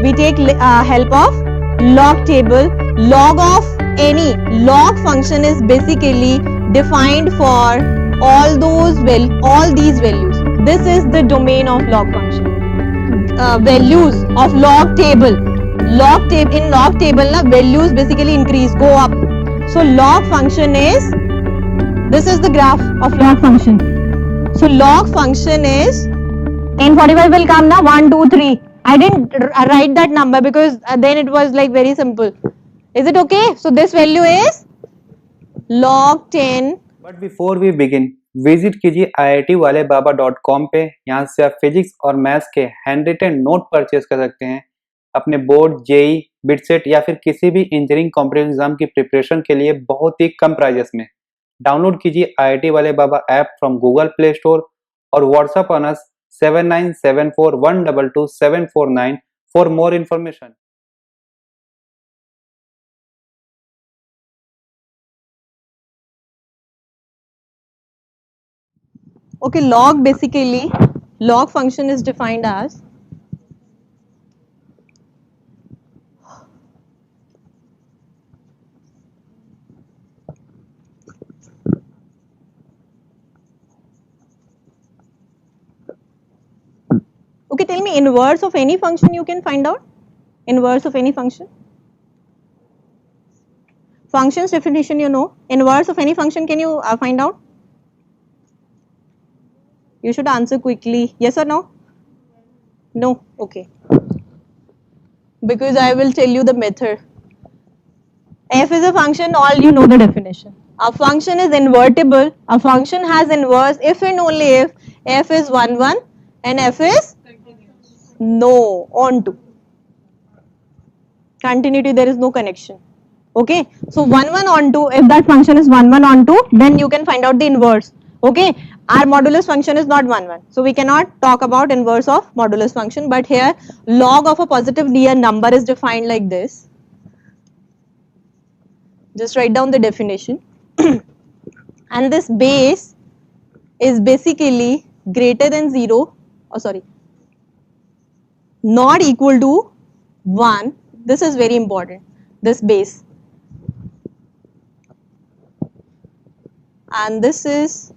we take help of log table. Log of any log function is basically defined for all these values. This is the domain of log function. Values of log table. In log table na values basically increase, go up. So log function is, this is the graph of log function. So log function is, N45 will come na 1, 2, 3. I didn't write that number because then it was like very simple. Is it okay? So this value is log 10. But before we begin, visit कीजिए iitwalebaba.com पे। यहाँ से आप physics और maths के hand written note purchase कर सकते हैं अपने बोर्ड, जेई, बिटसेट या फिर किसी भी इंजीनियरिंग कॉम्पिटिटिव एग्जाम की प्रिपरेशन के लिए बहुत ही कम प्राइजेस में। डाउनलोड कीजिए IIT वाले बाबा app from Google Play Store और WhatsApp on us 7974122749 for more information. Okay, log basically, log function is defined as okay, tell me inverse of any function you can find out. Inverse of any function. Functions definition you know. Inverse of any function can you find out? You should answer quickly. Yes or no? No? Okay. Because I will tell you the method. F is a function, all you know the definition. A function is invertible. A function has inverse if and only if f is 1, 1 and f is no, onto. Continuity, there is no connection. Okay. So 1, 1 onto, if that function is 1, 1 onto, then you can find out the inverse. Okay. Our modulus function is not 1, 1. So we cannot talk about inverse of modulus function, but here log of a positive real number is defined like this. Just write down the definition. And this base is basically greater than 0, not equal to 1. This is very important, this base. And this is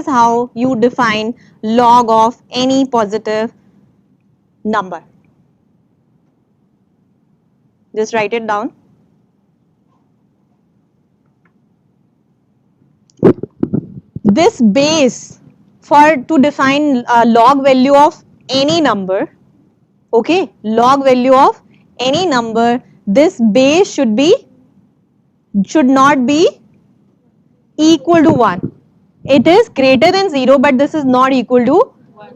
how you define log of any positive number. Just write it down. This base to define log value of any number, okay, log value of any number, this base should not be equal to 1. It is greater than 0, but this is not equal to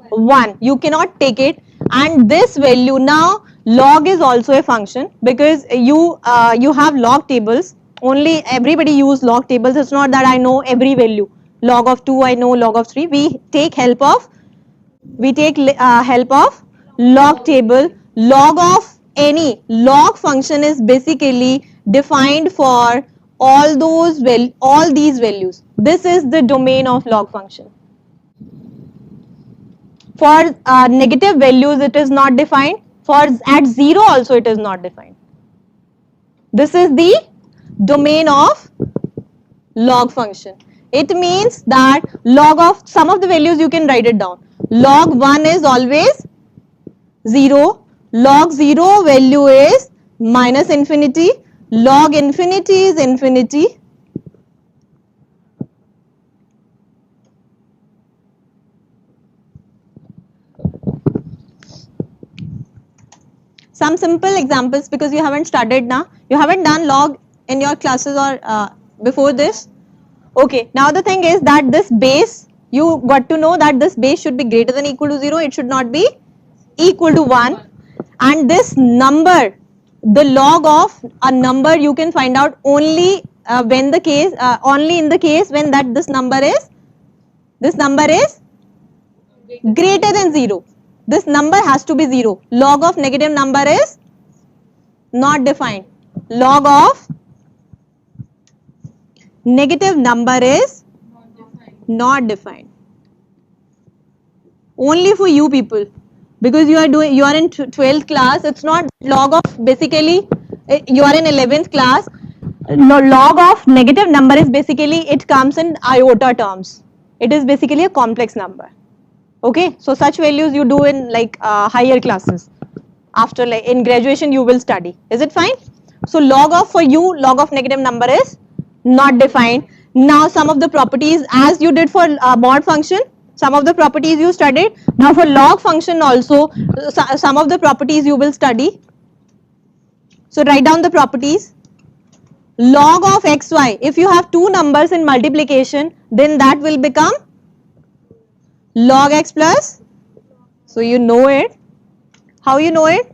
1. You cannot take it. And this value, now log is also a function because you have log tables. Only everybody use log tables. It's not that I know every value. Log of 2 I know, log of 3. We take help of log table. Log of any log function is basically defined for all these values. This is the domain of log function. For negative values it is not defined. For at 0 also it is not defined. This is the domain of log function. It means that log of some of the values you can write it down. Log 1 is always 0. Log 0 value is minus infinity. Log infinity is infinity. Some simple examples because you haven't started now. You haven't done log in your classes or before this. Okay, now the thing is that this base, you got to know that this base should be greater than equal to 0. It should not be equal to 1. And this number, the log of a number you can find out only when the case, only in the case when that this number is greater than 0. This number has to be 0. Log of negative number is not defined. Log of negative number is not defined. only for you people, because you are in 12th class. It's not log of, basically you are in 11th class. No, log of negative number is basically, it comes in iota terms. It is basically a complex number. Okay, so such values you do in like higher classes. After, like in graduation you will study. Is it fine? So log of, for you, log of negative number is not defined. Now some of the properties, as you did for mod function, some of the properties you studied. Now for log function also, some of the properties you will study. So write down the properties. Log of xy, if you have two numbers in multiplication, then that will become log x plus, so you know it. How you know it?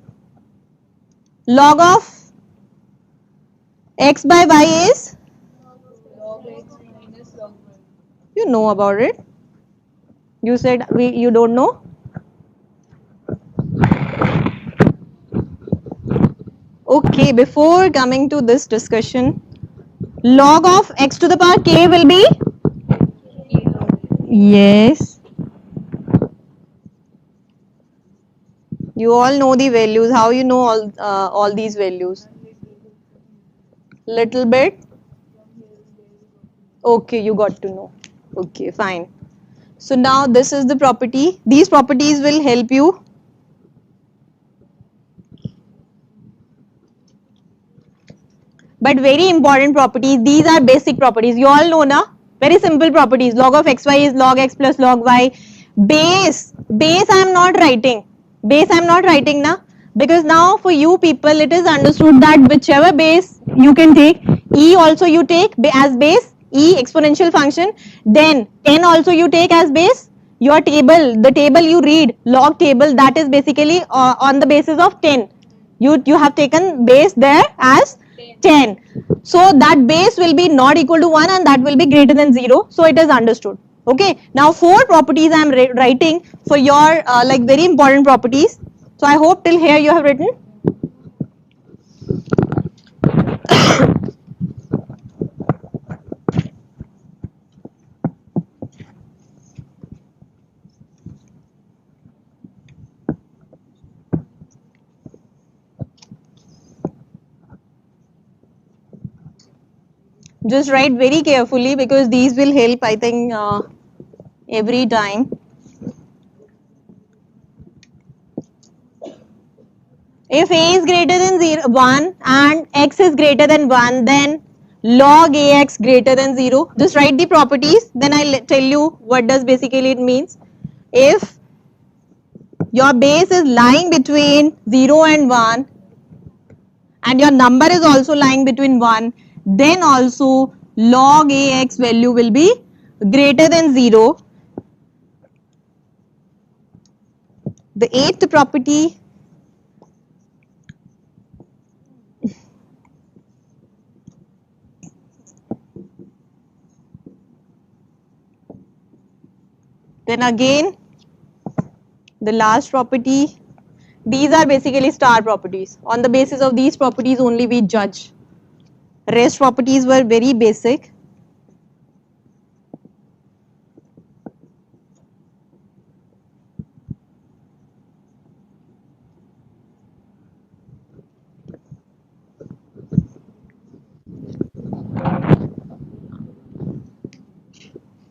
Log of x by y is, you know about it. You said you don't know. Okay, before coming to this discussion, log of x to the power k will be, yes, you all know the values. How you know all these values? Little bit. Okay, you got to know. Okay, fine. So now this is the property. These properties will help you. But very important properties. These are basic properties. You all know na? Very simple properties. Log of xy is log x plus log y. Base I am not writing. Base I am not writing na, because now for you people it is understood that whichever base you can take, e also you take as base, e exponential function, then 10 also you take as base. Your table, the table you read, log table, that is basically on the basis of 10. You have taken base there as 10. So that base will be not equal to 1 and that will be greater than 0. So it is understood. Okay. Now 4 properties I am writing for your like very important properties. So I hope till here you have written. Just write very carefully, because these will help, I think, every time. If a is greater than 1 and x is greater than 1, then log ax greater than 0. Just write the properties, then I'll tell you what does basically it means. If your base is lying between 0 and 1 and your number is also lying between 1, then also log ax value will be greater than 0. The 8th property, then again the last property. These are basically star properties. On the basis of these properties only we judge. Rest properties were very basic.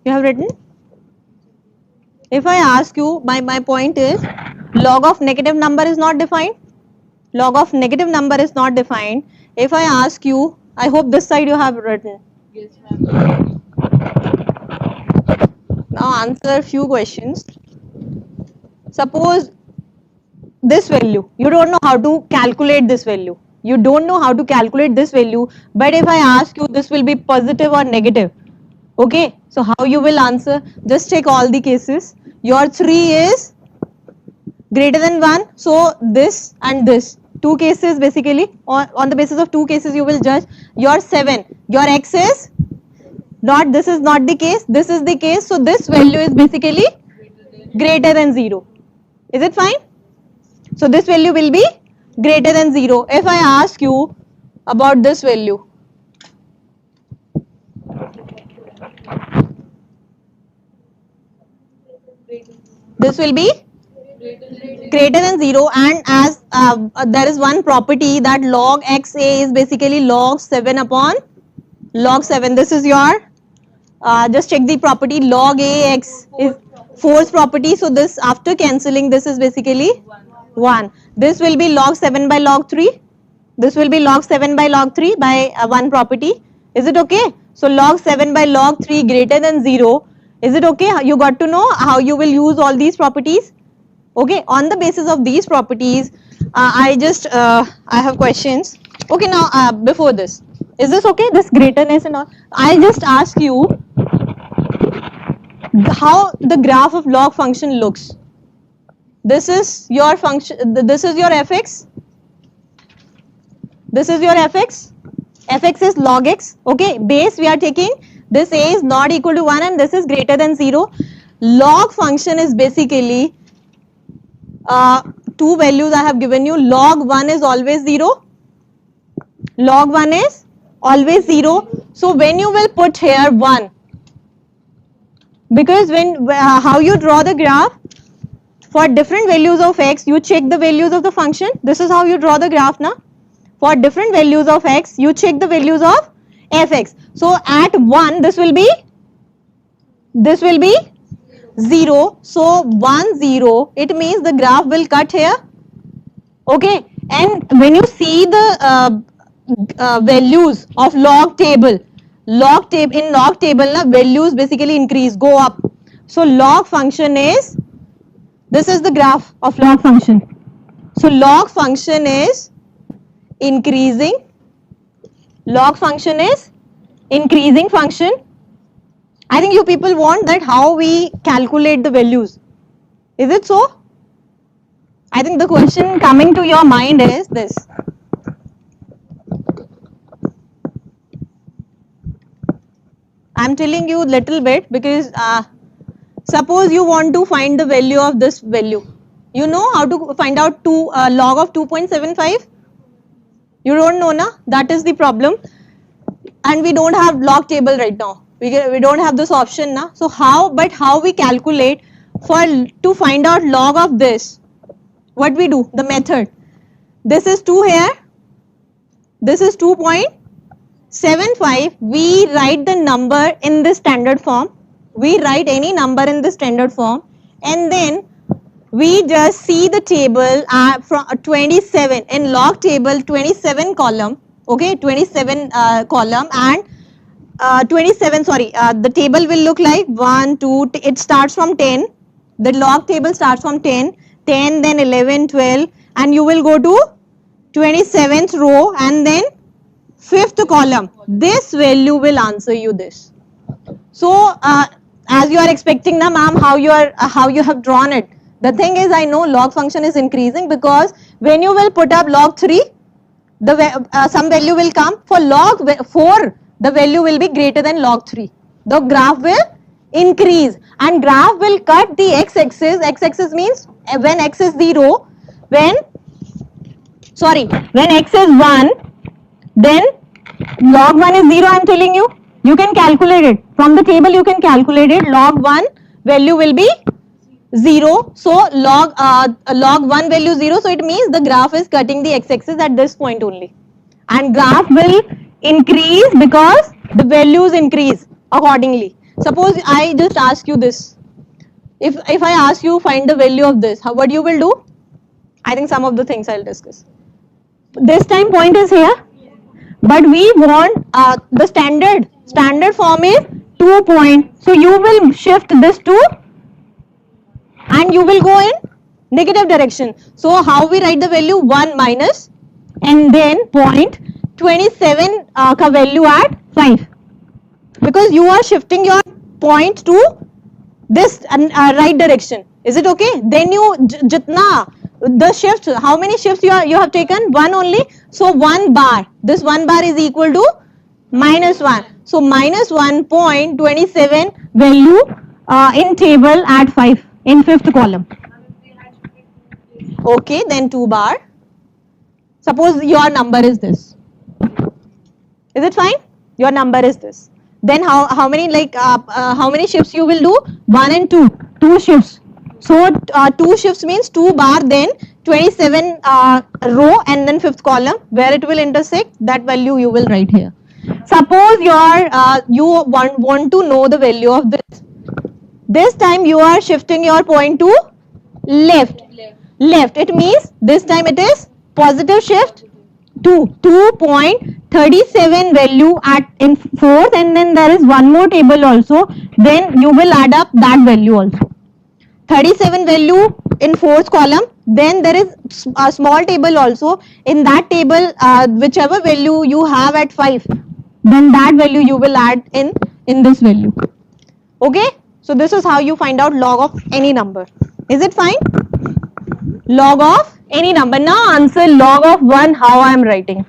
You have written? If I ask you, my point is, log of negative number is not defined. Log of negative number is not defined. If I ask you, I hope this side you have written. Yes, ma'am. Now answer a few questions. Suppose this value, you don't know how to calculate this value. You don't know how to calculate this value, but if I ask you, this will be positive or negative. Okay, so how you will answer? Just take all the cases. Your 3 is greater than 1, so this and this. Two cases basically, on the basis of two cases you will judge. Your 7, your x is not, this is not the case, this is the case, so this value is basically greater than 0. Is it fine? So this value will be greater than 0. If I ask you about this value, this will be greater than 0, and as there is one property that log xa is basically log 7 upon log 7. This is your just check the property, log ax is force property, so this after cancelling this is basically 1. This will be log 7 by log 3, this will be log 7 by log 3 by one property. Is it okay? So log 7 by log 3 greater than 0. Is it okay? You got to know how you will use all these properties. Okay, on the basis of these properties, I have questions. Okay, now before this, is this okay? This greaterness and all. I just ask you how the graph of log function looks. This is your function. This is your fx. This is your fx. Fx is log x. Okay, base we are taking. This a is not equal to 1 and this is greater than 0. Log function is basically two values I have given you. Log 1 is always 0. Log 1 is always 0. So when you will put here 1, because when how you draw the graph, for different values of x you check the values of the function. This is how you draw the graph now. For different values of x you check the values of fx. So at 1 this will be 0. So 1 0, it means the graph will cut here. Okay, and when you see the values of log table, in log table na, values basically increase, go up. So log function is, this is the graph of log function. So log function is increasing. Log function is increasing function. I think you people want that how we calculate the values. Is it so? I think the question coming to your mind is this. I'm telling you little bit because suppose you want to find the value of this value. You know how to find out log of 2.75? You don't know, na? That is the problem. And we don't have log table right now. We don't have this option, na? So how we calculate to find out log of this? What we do? The method. This is 2 here. This is 2.75. We write the number in the standard form. We write any number in the standard form, and then we just see the table from 27 in log table, 27 column. Okay, 27 column and 27, sorry, the table will look like 1, 2, it starts from 10, the log table starts from 10, then 11, 12, and you will go to 27th row and then 5th column. This value will answer you this. So, as you are expecting na ma'am, how you have drawn it. The thing is, I know log function is increasing because when you will put up log 3, some value will come. For log 4, the value will be greater than log 3. The graph will increase and graph will cut the x-axis. X-axis means when x is 0, when x is 1, then log 1 is 0, I am telling you. You can calculate it. From the table you can calculate it. Log 1 value will be 0. So log 1 value 0. So it means the graph is cutting the x-axis at this point only. And graph will increase because the values increase accordingly. Suppose I just ask you this. If I ask you find the value of this, what you will do? I think some of the things I'll discuss. This time point is here. But we want the standard form is 2 point. So you will shift this to and you will go in negative direction. So how we write the value? 1 minus and then point 27 ka value at 5. Because you are shifting your point to this right direction. Is it okay? Then you jitna the shift, how many shifts you have taken? 1 only. So 1 bar. This 1 bar is equal to minus 1. So minus 1.27 value in table at 5 in 5th column. Okay, then 2 bar. Suppose your number is this. Is it fine? Your number is this. Then how many shifts you will do? 1 and 2. 2 shifts. So 2 shifts means 2 bar, then 27 row, and then 5th column where it will intersect, that value you will write here. Suppose you want to know the value of this. This time you are shifting your point to left. It means this time it is positive shift 2.37 value at in 4th, and then there is one more table also, then you will add up that value also. 37 value in 4th column, then there is a small table also. In that table, whichever value you have at 5, then that value you will add in this value. Okay, so this is how you find out log of any number. Is it fine? Log of any number. Now answer log of 1, how I am writing.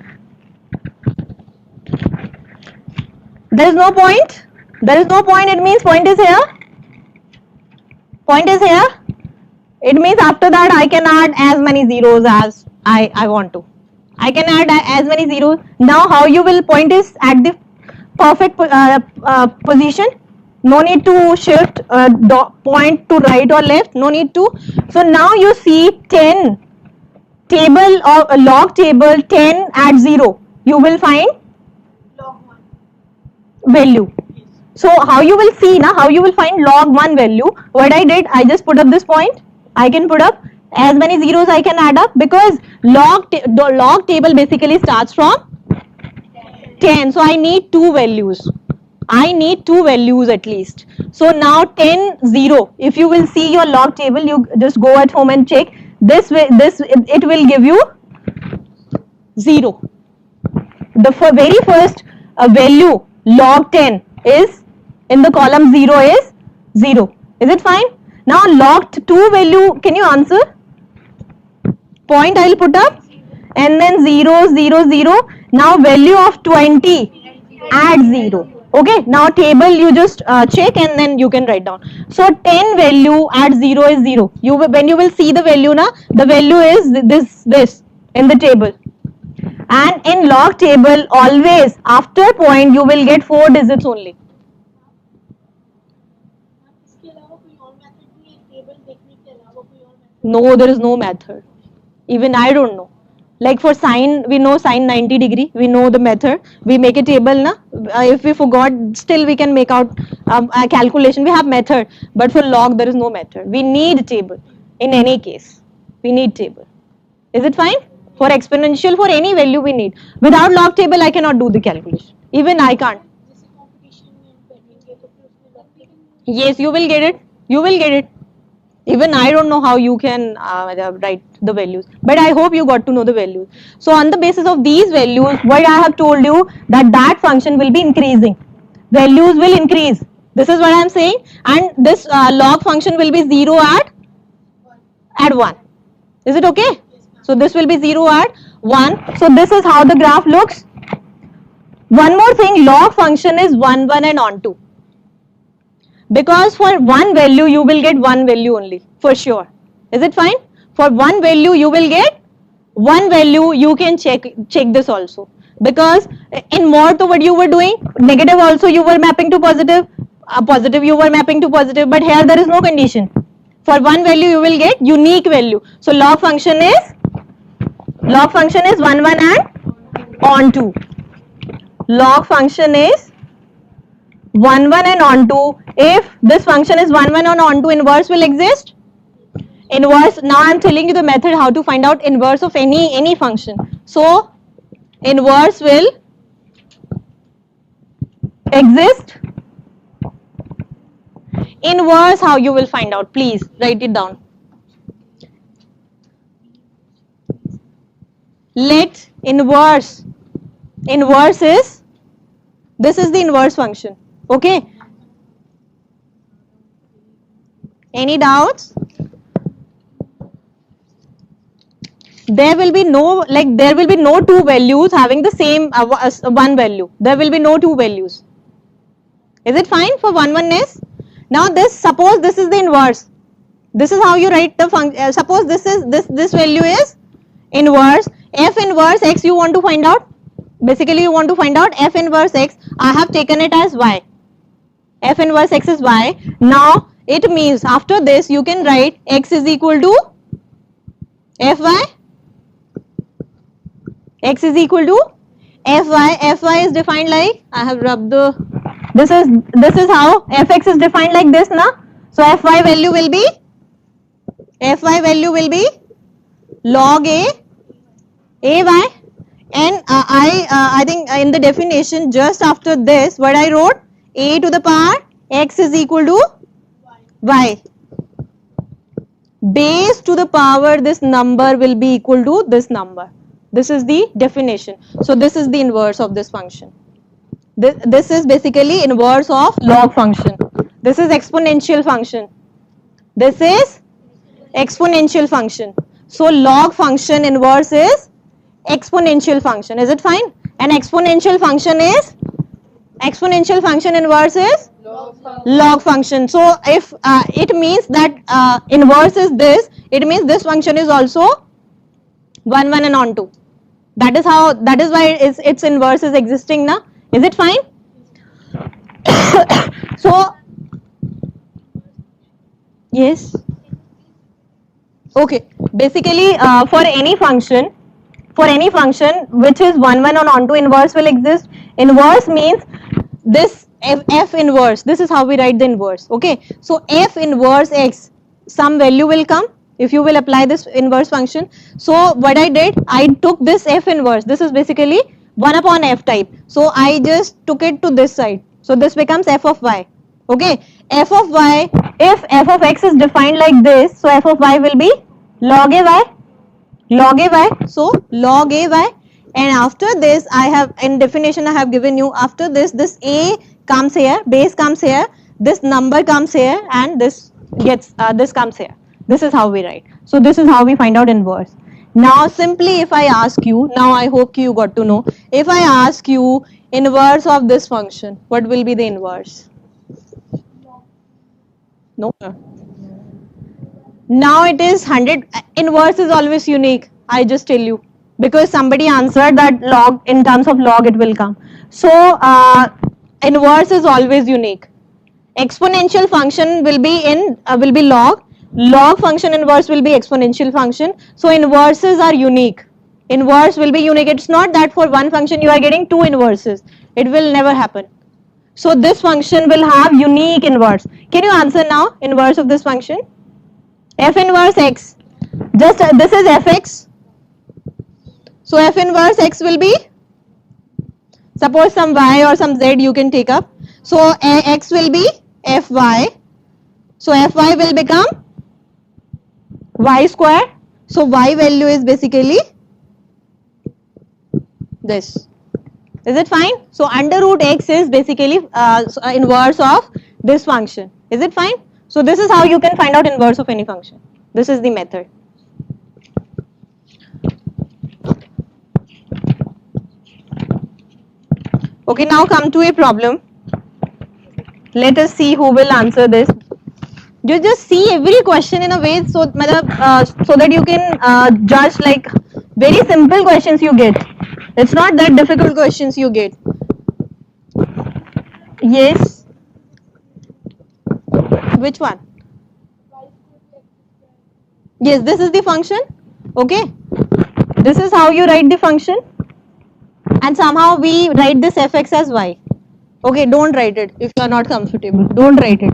There is no point. It means point is here. It means after that I can add as many zeros as I want to. I can add as many zeros. Now how you will, point is at the perfect position. No need to shift point to right or left. No need to. So now you see 10 table or log table 10 at 0. You will find log 1 value. So how you will see now, how you will find log 1 value? What I did, I just put up this point. I can put up as many zeros I can add up, because log table basically starts from 10. So I need 2 values. At least. So now 10 0. If you will see your log table, you just go at home and check. It will give you 0. The very first value log 10 is in the column 0 is 0. Is it fine? Now log 2 value, can you answer? Point I will put up, and then 0 0 0. Now value of 20 add 0. Okay, now table you just check and then you can write down. So 10 value at 0 is 0. When you will see the value na, the value is this in the table. And in log table always after point you will get 4 digits only. इसके अलावा कोई और method नहीं है table देखने के अलावा कोई और method? No, there is no method. Even I don't know. Like for sine, we know sine 90 degree. We know the method. We make a table, na. If we forgot, still we can make out a calculation. We have method, but for log there is no method. We need table. In any case, we need table. Is it fine? For exponential, for any value we need. Without log table, I cannot do the calculation. Even I can't. जैसे competition में करेंगे तो फिर उसमें लग के Yes, you will get it. Even I don't know how you can write the values, but I hope you got to know the values. So on the basis of these values, what I have told you, that function will be increasing. Values will increase. This is what I am saying, and this log function will be 0 at 1. Is it okay? So this will be 0 at 1. So this is how the graph looks. One more thing, log function is 1 1 and onto. Because for one value you will get one value only, for sure. Is it fine? For one value you will get one value. You can check this also. Because in mod to what you were doing, negative also you were mapping to positive, positive you were mapping to positive, but here there is no condition. For one value you will get unique value. So log function is 1 1 and onto. Log function is 1 1 and onto. If this function is 1 1 and onto, inverse will exist. Inverse, now I am telling you the method how to find out inverse of any function. So inverse will exist. Inverse, how you will find out? Please write it down. Let inverse is, this is the inverse function. Okay. Any doubts? There will be no two values having the same one value. There will be no two values. Is it fine for oneness? Now suppose this is the inverse. This is how you write the function. Suppose this value is inverse. F inverse x you want to find out. Basically you want to find out f inverse x. I have taken it as y. F inverse x is y. Now it means after this you can write x is equal to fy, x is equal to fy is defined like, I have rubbed the, this is how fx is defined like this na. So fy value will be log a ay, and I think in the definition just after this what I wrote, a to the power x is equal to y, base to the power this number will be equal to this number. This is the definition. So this is the inverse of this function. This is basically inverse of log function. This is exponential function. This is exponential function. So log function inverse is exponential function. Is it fine? And exponential function inverse is log function. So if it means that inverse is this, it means this function is also 1 1 and on 2. That is why its inverse is existing now. Is it fine? So yes, okay, basically for any function which is 1 1 and on 2, inverse will exist. Inverse means this f inverse, this is how we write the inverse. Okay, so f inverse x, some value will come if you will apply this inverse function. So what I did, I took this f inverse, this is basically 1 upon f type, so I just took it to this side, so this becomes f of y. Okay, f of y, if f of x is defined like this, so f of y will be log a y, so log a y, and after this I have, in definition I have given you, after this a comes here, base comes here, this number comes here, and this gets this comes here. This is how we write. So this is how we find out inverse. Now simply if I ask you, now I hope you got to know, if I ask you inverse of this function, what will be the inverse? No. Now it is 100. Inverse is always unique, I just tell you, because somebody answered that log, in terms of log it will come. So inverse is always unique. Exponential function will be log function inverse will be exponential function. So inverses are unique. Inverse will be unique. It's not that for one function you are getting two inverses. It will never happen. So this function will have unique inverse. Can you answer now inverse of this function? F inverse x. Just this is fx. So f inverse x will be, suppose some y or some z you can take up. So x will be fy. So fy will become y square. So y value is basically this. Is it fine? So under root x is basically inverse of this function. Is it fine? So this is how you can find out inverse of any function. This is the method. Okay, now come to a problem. Let us see who will answer this. You just see every question in a way so that you can judge, like very simple questions you get. It's not that difficult questions you get. Yes. Which one? Yes, this is the function. Okay. This is how you write the function. And somehow we write this fx as y. Okay, don't write it if you are not comfortable. Don't write it.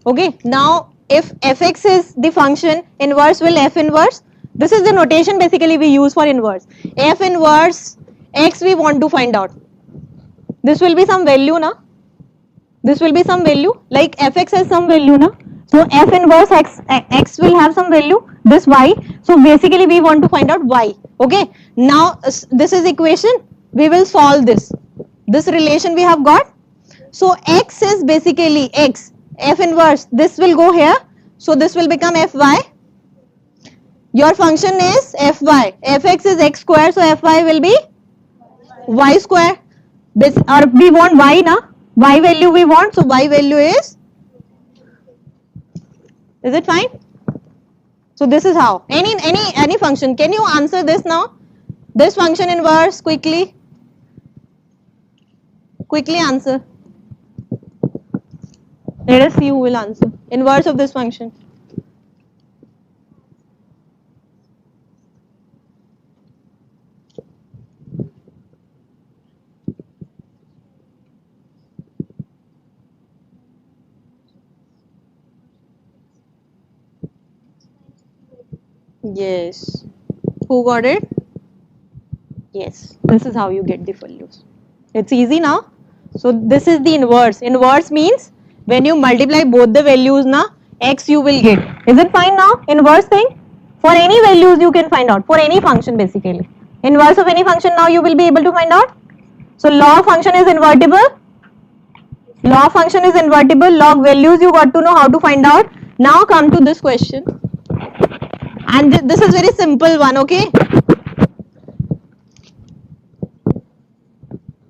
Okay, now if fx is the function, inverse will f inverse. This is the notation basically we use for inverse. F inverse x we want to find out. This will be some value na. This will be some value, like fx has some value na. So f inverse x will have some value, this y. So basically we want to find out y. Okay, now this is equation, we will solve this relation we have got. So x is basically x, f inverse, this will go here, so this will become fy. Your function is fy, fx is x square, so fy will be y square. Or we want y na, y value we want, so y value is it fine? So this is how any function. Can you answer this now? This function inverse quickly answer. Let us see who will answer. Inverse of this function. Yes. Who got it? Yes. This is how you get the values. It's easy now. So this is the inverse. Inverse means when you multiply both the values na, x you will get. Is it fine now? Inverse thing? For any values you can find out. For any function basically. Inverse of any function now you will be able to find out. So log function is invertible. Log function is invertible. Log values you got to know how to find out. Now come to this question. And this is very simple one, okay?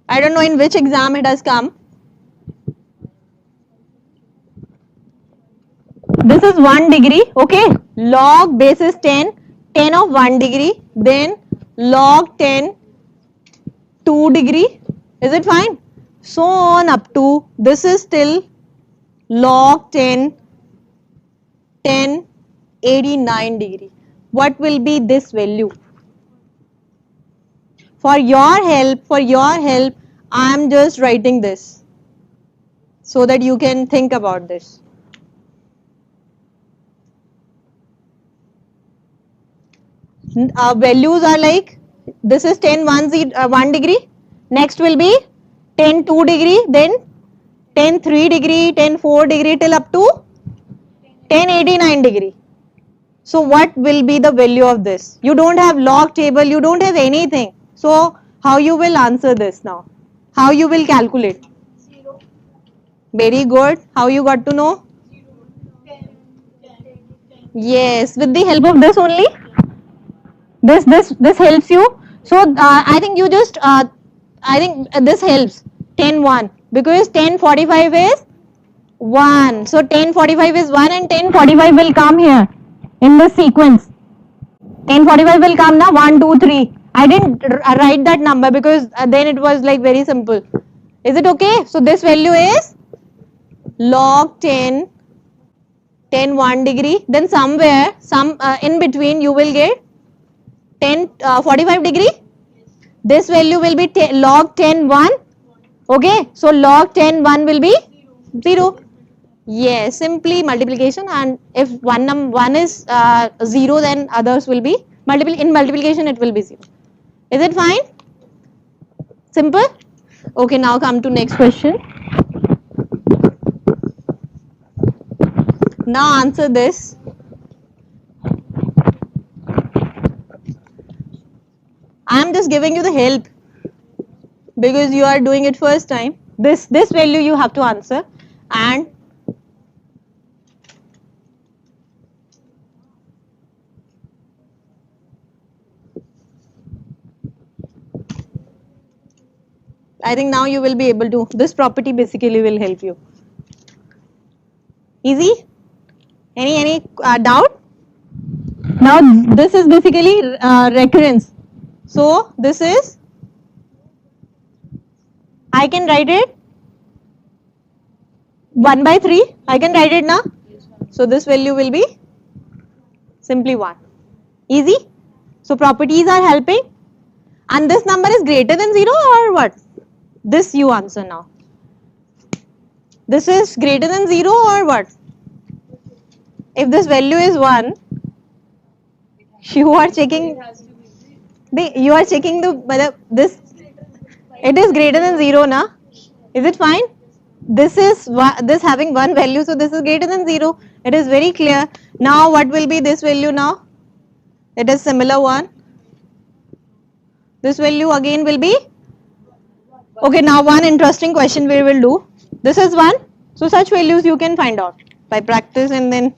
I don't know in which exam it has come. This is 1 degree, okay? Log base is 10, 10 of 1 degree, then log 10, 2 degree. Is it fine? So on up to, this is still log 10, 10, 89 degree. What will be this value? For your help, I am just writing this so that you can think about this. Values are like, this is 10 1 degree, next will be 10 2 degree, then 10 3 degree, 10 4 degree till up to 10 89 degree. So what will be the value of this? You don't have log table, you don't have anything. So how you will answer this now? How you will calculate? 0, Very good. How you got to know? 10, 10, 10. Yes, with the help of this only. This helps you. So I think you just this helps. 10 1 because 10 45 is 1. So 10 45 is 1 and 10 45 will come here in the sequence. 10 45 will come now 1 2 3. I didn't write that number because then it was like very simple. Is it okay? So this value is log 10 10 1 degree, then somewhere in between you will get 10 45 degree. This value will be log 10 1. Okay, so log 10 1 will be 0. Yes, simply multiplication, and if one is 0, then others will be in multiplication it will be 0. Is it fine? Simple? Okay, now come to next question. Now answer this. I am just giving you the help because you are doing it first time. This value you have to answer, and I think now you will be able to. This property basically will help you. Easy? Any doubt? Now this is basically recurrence. So this is, I can write it 1 by 3. I can write it now. So this value will be simply 1. Easy? So properties are helping. And this number is greater than 0 or what? This you answer now. This is greater than 0 or what? If this value is 1, you are checking this. It is greater than 0 na? Is it fine? This having one value, so this is greater than 0. It is very clear. Now what will be this value now? It is similar one. This value again will be. Okay, now one interesting question we will do. This is 1. So such values you can find out by practice, and then.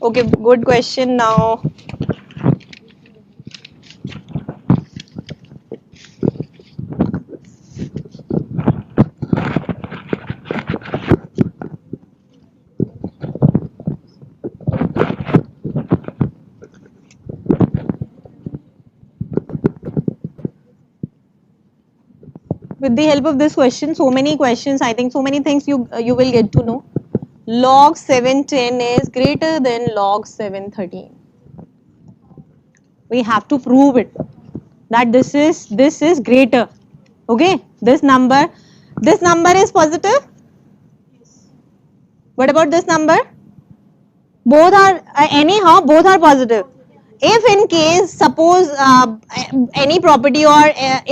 Okay, good question now. with the help of this question, so many questions, I think so many things you will get to know. Log 710 is greater than log 713. We have to prove it that this is greater. Okay, this number is positive. What about this number? Both are anyhow both are positive. If in case suppose any property or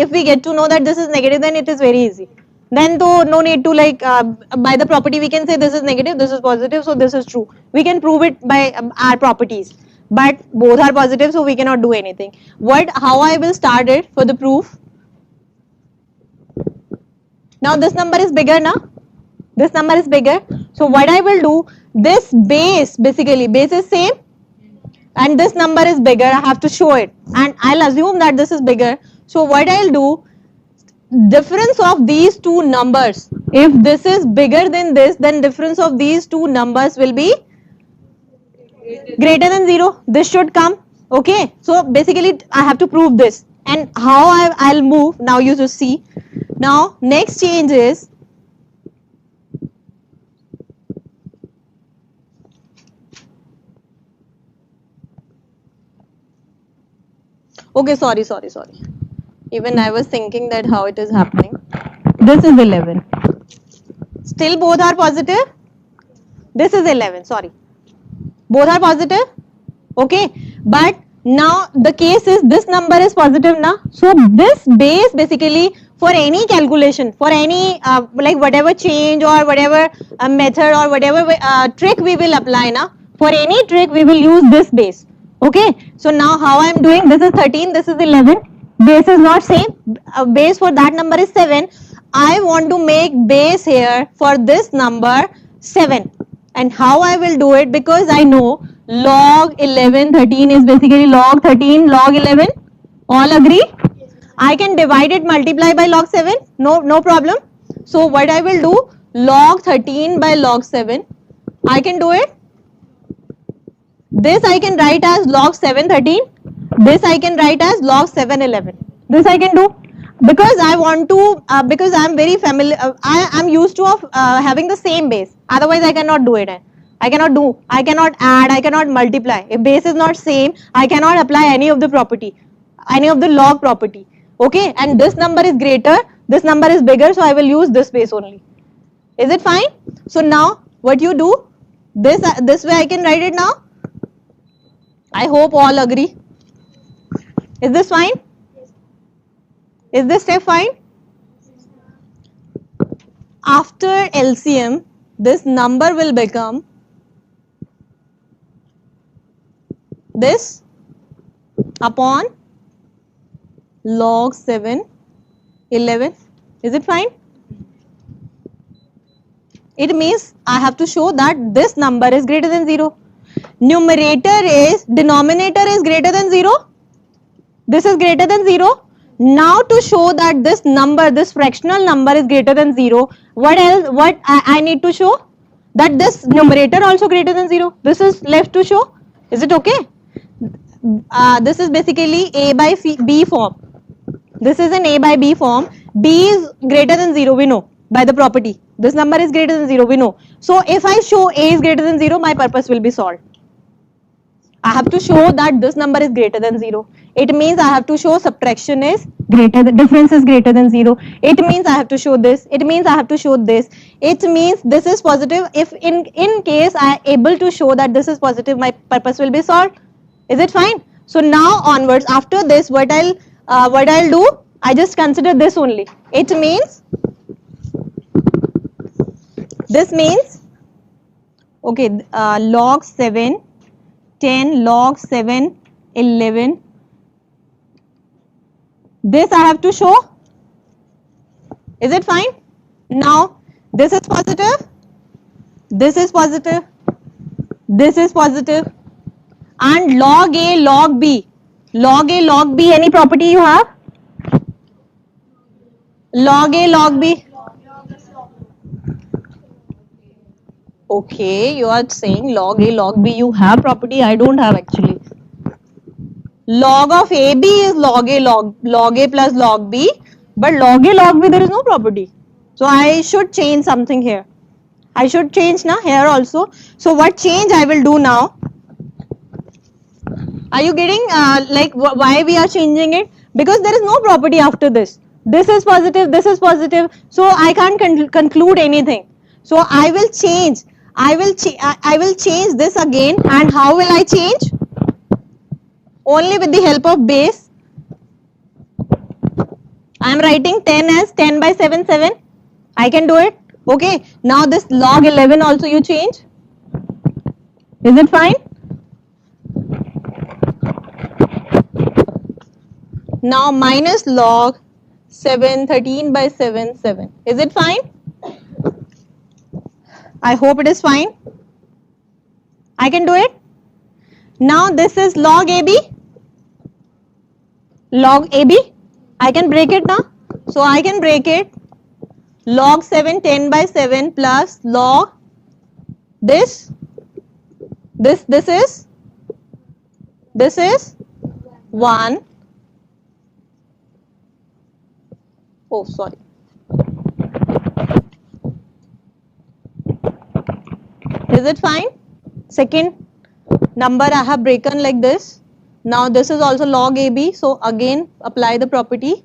if we get to know that this is negative, then it is very easy. Then though no need to like by the property we can say this is negative, this is positive, so this is true. We can prove it by our properties. But both are positive, so we cannot do anything. How I will start it for the proof? Now this number is bigger now. This number is bigger. So what I will do, this base is same and this number is bigger. I have to show it and I'll assume that this is bigger. So what I'll do, difference of these two numbers, if this is bigger than this, then difference of these two numbers will be greater than 0. This should come. Okay, so basically I have to prove this, and how I'll move now, you just see. Now next change is okay, sorry, even I was thinking that how it is happening. This is 11, still both are positive. This is 11, sorry, both are positive. Okay, but now the case is this number is positive now, so this base basically for any calculation, for any like whatever change or whatever method or whatever trick we will apply now, for any trick we will use this base. Okay, so now how I am doing, this is 13, this is 11, base is not same, base for that number is 7. I want to make base here for this number 7, and how I will do it, because I know log 11 13 is basically log 13 log 11, all agree? I can divide it, multiply by log 7, no problem. So what I will do, log 13 by log 7, I can do it. This I can write as log 7 13, this I can write as log 7 11. This I can do because I want to because I am very familiar, I am used to of having the same base, otherwise I cannot do it. I cannot add, I cannot multiply. If base is not same, I cannot apply any of the property, any of the log property. Okay, and this number is greater, this number is bigger, so I will use this base only. Is it fine? So now what you do, this way I can write it now. I hope all agree. Is this fine? Is this step fine? After LCM, this number will become this upon log 7 11. Is it fine? It means I have to show that this number is greater than 0. Denominator is greater than 0. This is greater than 0. Now to show that this number, this fractional number is greater than 0, what else, what I need to show? That this numerator also greater than 0. This is left to show. Is it okay? This is basically A by B form. This is an A by B form. B is greater than 0, we know by the property. This number is greater than 0, we know. So if I show A is greater than 0, my purpose will be solved. I have to show that this number is greater than 0. It means I have to show subtraction is greater than, difference is greater than 0. It means I have to show this. It means I have to show this. It means this is positive. If in case I am able to show that this is positive, my purpose will be solved. Is it fine? So now onwards, after this, what I'll do, I just consider this only. It means, this means, okay, log 7 10 log 7 11, this I have to show. Is it fine? Now this is positive, this is positive, this is positive, and log A log B, any property you have? Log A log B. Okay, you are saying log A log B you have property, I don't have actually. Log of AB is log A plus log B. but log A log B there is no property, so I should change something here. I should change now here also. So what change I will do now? Are you getting like why we are changing it? Because there is no property after this. This is positive, so I can't conclude anything. So I will change. I will change this again. And how will I change? Only with the help of base. I am writing 10 as 10 by 7 7. I can do it. Okay. Now this log 11 also you change. Is it fine? Now minus log 7 13 by 7 7. Is it fine? I hope it is fine. I can do it. Now this is log AB. Log AB. I can break it now. So I can break it. Log 7 10 by 7 plus log this is 1. Oh, sorry. Is it fine? Second number I have broken like this. Now this is also log AB. So again apply the property.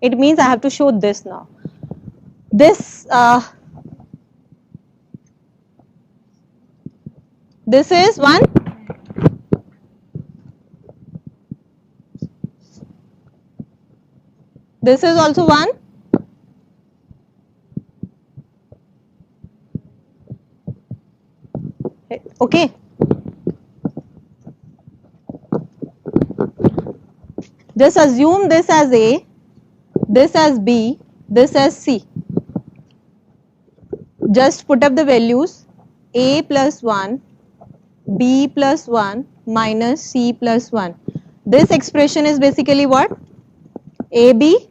It means I have to show this now. This is 1. This is also 1. Okay. Just assume this as A, this as B, this as C. Just put up the values. A plus 1, B plus 1 minus C plus 1. This expression is basically what? AB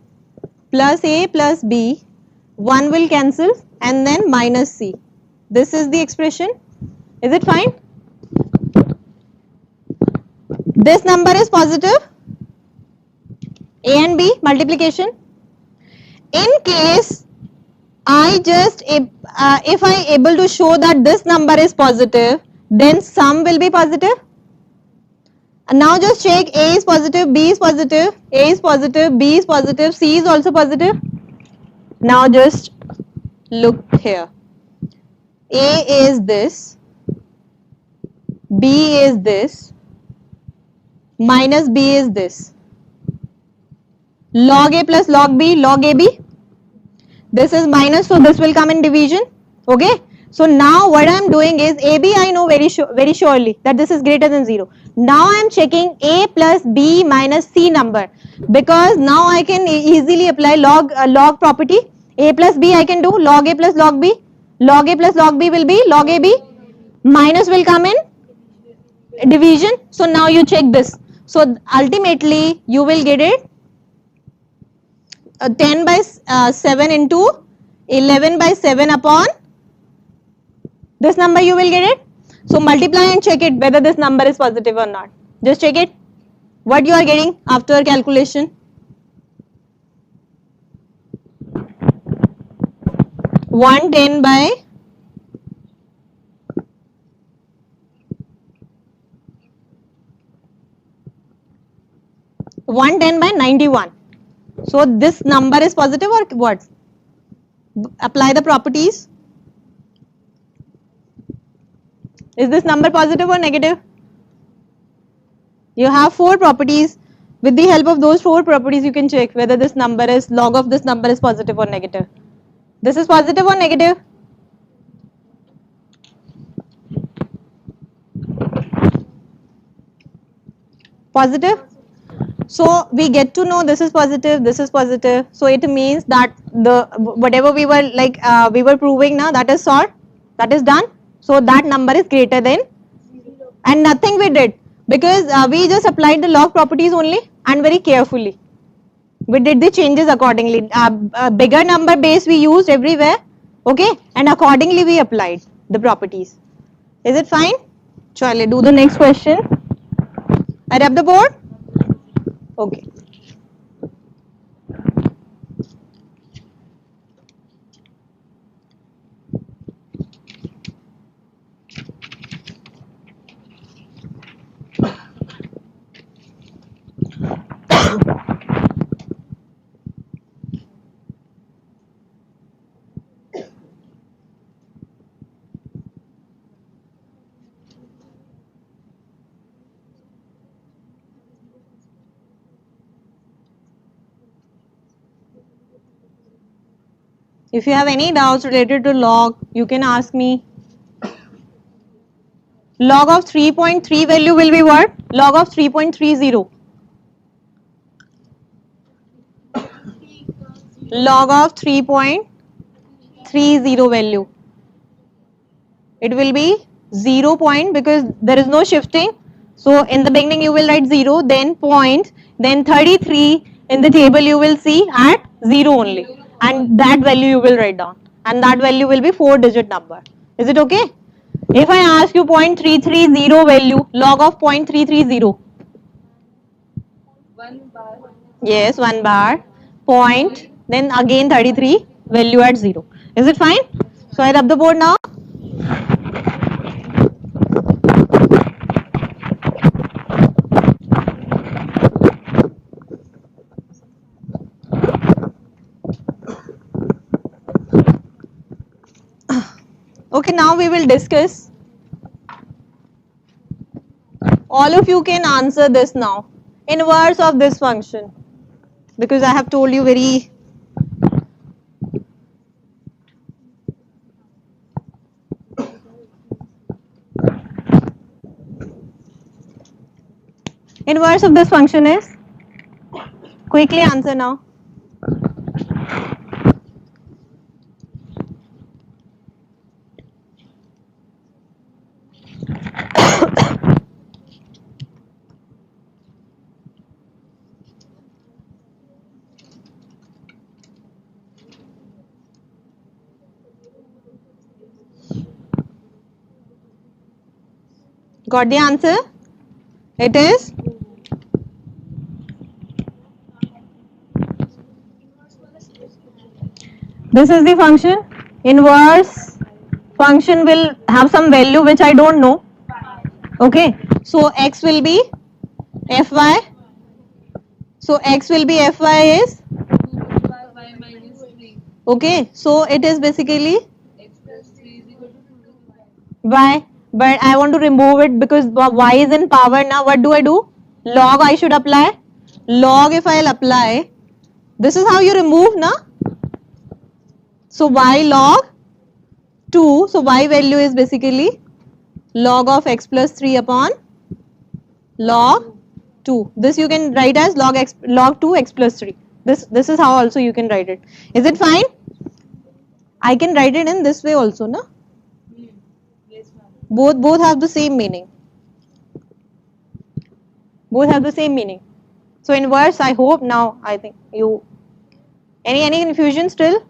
plus A plus B, 1 will cancel and then minus C. This is the expression. Is it fine? This number is positive. A and B multiplication. In case I just, if I able to show that this number is positive, then sum will be positive. And now just check A is positive, B is positive, A is positive, B is positive, C is also positive. Now just look here. A is this, B is this, minus B is this. Log A plus log B, log AB. This is minus, so this will come in division. Okay. So now what I am doing is AB I know very surely that this is greater than 0. Now I am checking A plus B minus C number, because now I can easily apply log property. A plus B I can do log A plus log B. Log A plus log B will be log AB. Minus will come in division. So now you check this. So ultimately you will get it 10 by 7 into 11 by 7 upon this number, you will get it. So multiply and check it whether this number is positive or not. Just check it. What you are getting after calculation? 110 by 91. So this number is positive or what? Apply the properties. Is this number positive or negative? You have 4 properties. With the help of those 4 properties you can check whether this number is, log of this number is positive or negative. This is positive or negative? Positive. So we get to know this is positive, this is positive. So it means that the whatever we were like we were proving now, that is solved, that is done. So that number is greater than, and nothing we did, because we just applied the log properties only and very carefully. We did the changes accordingly. A bigger number base we used everywhere, okay, and accordingly we applied the properties. Is it fine? Chale, do the next question. I rub the board? Okay. If you have any doubts related to log, you can ask me. Log of 3.3 value will be what? Log of 3.30. Log of 3.30 value. It will be 0 point because there is no shifting. So in the beginning you will write 0, then point, then 33 in the table you will see at 0 only. And that value you will write down. And that value will be 4-digit number. Is it okay? If I ask you 0.330 value, log of 0.330. 1 bar. Yes, 1 bar, point, then again 33, value at 0. Is it fine? So I rub the board now. Okay, now we will discuss. All of you can answer this now. Inverse of this function. Because I have told you very inverse of this function is, quickly answer now. Got the answer? It is this is the function. Inverse function will have some value which I don't know. Okay, so x will be fy. So x will be fy is, Y minus 3. okay, so it is basically X plus 3 is equal to 2. y, but I want to remove it because y is in power. Now what do? Log I should apply. Log if I'll apply, this is how you remove, na? So y log 2, so y value is basically log of x plus 3 upon log 2. This you can write as log 2 x plus 3. This is how also you can write it. Is it fine? I can write it in this way also, na? Yes, ma'am. Both have the same meaning. Both have the same meaning. So inverse, I hope now, I think you, any confusion still?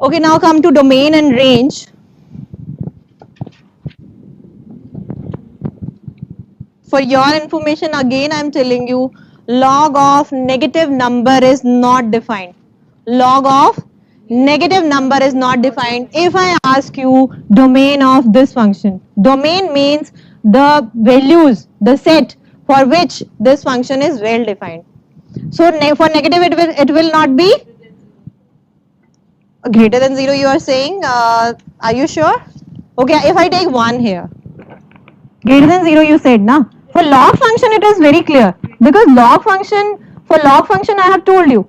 Okay, now come to domain and range. For your information, again I am telling you, log of negative number is not defined. Log of negative number is not defined. If I ask you domain of this function, domain means the values, the set for which this function is well defined. So for negative it will not be greater than 0 you are saying. Are you sure? Okay, if I take 1 here, greater than 0 you said, na? For log function it is very clear because for log function I have told you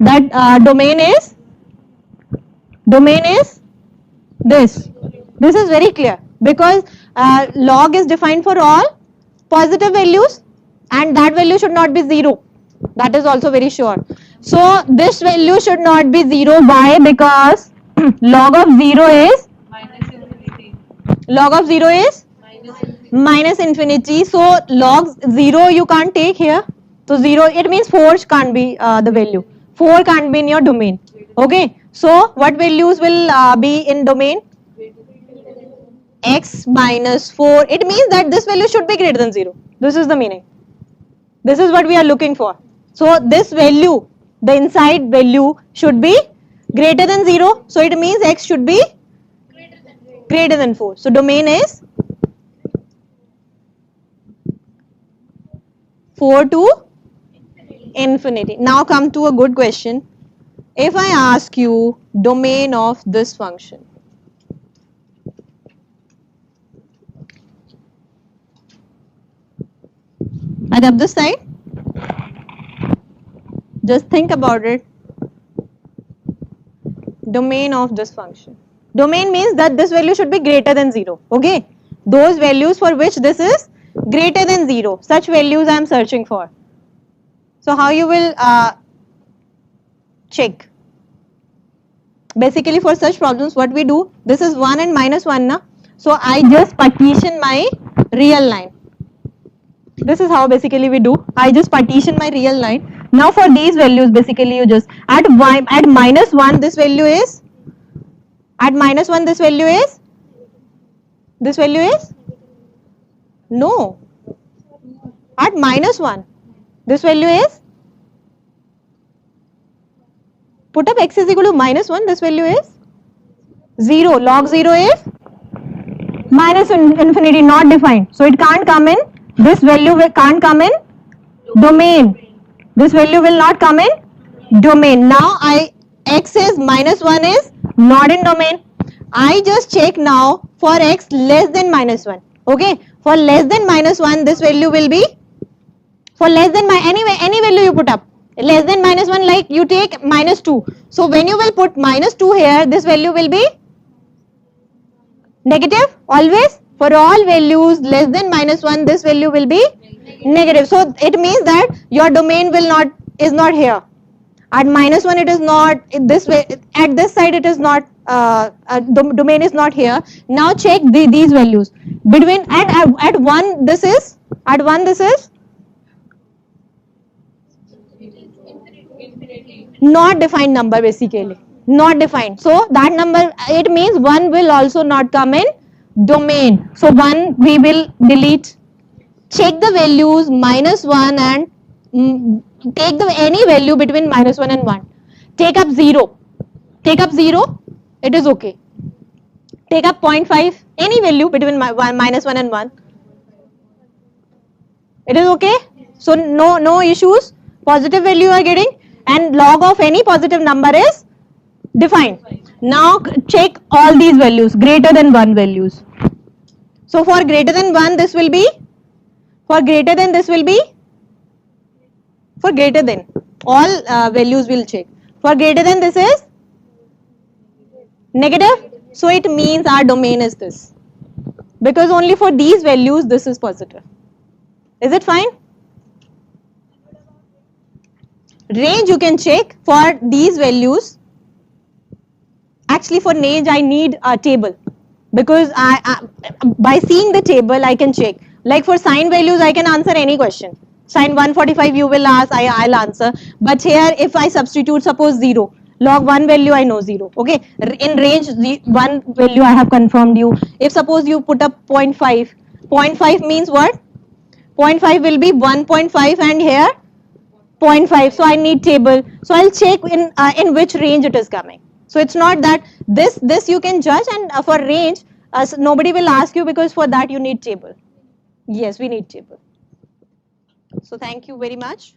that domain is this. This is very clear because log is defined for all positive values and that value should not be 0. That is also very sure. So this value should not be 0. Why? Because log of 0 is Minus infinity. log of 0 is Minus infinity. minus infinity. So log 0 you can't take here. So 0 it means 4 can't be the value. 4 can't be in your domain. Okay. So what values will be in domain? x minus 4, it means that this value should be greater than 0. This is the meaning. This is what we are looking for. So this value, the inside value should be greater than 0. So it means x should be greater than 4. So domain is 4 to infinity. Now come to a good question. If I ask you domain of this function, and up this side, just think about it. Domain of this function. Domain means that this value should be greater than 0. Okay, those values for which this is greater than 0, such values I am searching for. So how you will check? Basically for such problems what we do, this is 1 and minus 1 na, so I just partition my real line. This is how basically we do. I just partition my real line. Now for these values basically you just at minus 1 this value is, at minus 1 this value is, no, at minus 1 this value is, put up x is equal to minus 1, this value is 0, log 0 is minus infinity, not defined. So it can't come in, this value can't come in domain. This value will not come in domain. Now x is minus 1 is not in domain. I just check now for x less than minus 1. Okay, for less than minus 1 this value will be, for less than any value you put up, less than minus 1, like you take minus 2. So when you will put minus 2 here, this value will be negative always. For all values less than minus 1, this value will be negative. So it means that your domain is not here. At minus 1 it is not, this way, at this side it is not, domain is not here. Now check these values. Between at 1 this is, at 1 this is not defined number, basically not defined. So that number, it means 1 will also not come in domain. So 1 we will delete. Check the values minus 1 and take any value between minus 1 and 1. Take up 0. Take up 0, it is okay. Take up 0.5, any value between minus 1 and 1. It is okay. So no issues. Positive value you are getting, and log of any positive number is defined. Now check all these values, greater than 1 values. So for greater than 1 this will be, for greater than this will be, for greater than, all values will check. For greater than this is negative. So it means our domain is this, because only for these values this is positive. Is it fine? Range you can check for these values. Actually for range I need a table, because by seeing the table I can check. Like for sine values I can answer any question. Sine 145 you will ask, I'll answer. But here if I substitute suppose 0, log 1 value I know 0. Okay, in range 1 value I have confirmed you. If suppose you put up 0.5, 0.5 means what? 0.5 will be 1.5 and here 0.5. So I need table. So I'll check in which range it is coming. So it's not that this you can judge, and for range nobody will ask you, because for that you need table. Yes, we need table. So thank you very much.